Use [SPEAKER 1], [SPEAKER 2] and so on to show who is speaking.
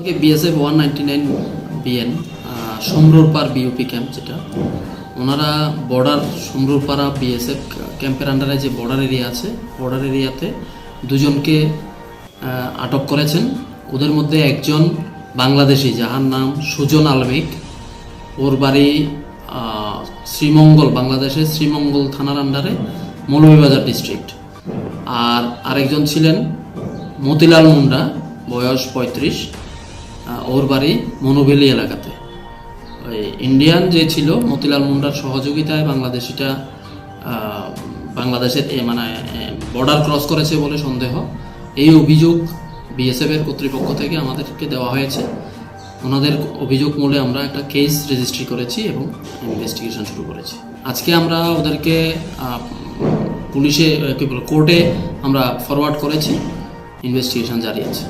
[SPEAKER 1] থেকে BSF 199 BN সমরুরপাড় BOP camp, যেটা ওনারা বর্ডার সমরুরপাড়া বিএসএফ ক্যাম্পের আন্ডারে যে বর্ডার এরিয়া আছে, বর্ডার এরিয়াতে দুজনকে আটক করেছেন। ওদের মধ্যে একজন বাংলাদেশি, যাহার নাম সুজন আলমিক, ওর বাড়ি শ্রীমঙ্গল, বাংলাদেশের শ্রীমঙ্গল থানার আন্ডারে মৌলভীবাজার ডিস্ট্রিক্ট। আর আরেকজন ছিলেন মতিলাল মুন্ডা, বয়স 35, ওর বাড়ি মনোবেলি এলাকাতে। ওই ইন্ডিয়ান যে ছিল মতিলাল মুন্ডার সহযোগিতায় বাংলাদেশিটা বাংলাদেশের মানে বর্ডার ক্রস করেছে বলে সন্দেহ। এই অভিযোগ বিএসএফের কর্তৃপক্ষ থেকে আমাদেরকে দেওয়া হয়েছে। ওনাদের অভিযোগ মূলে আমরা একটা কেস রেজিস্ট্রি করেছি এবং ইনভেস্টিগেশন শুরু করেছি। আজকে আমরা ওদেরকে পুলিশে কোর্টে আমরা ফরওয়ার্ড করেছি, ইনভেস্টিগেশন জারি আছে।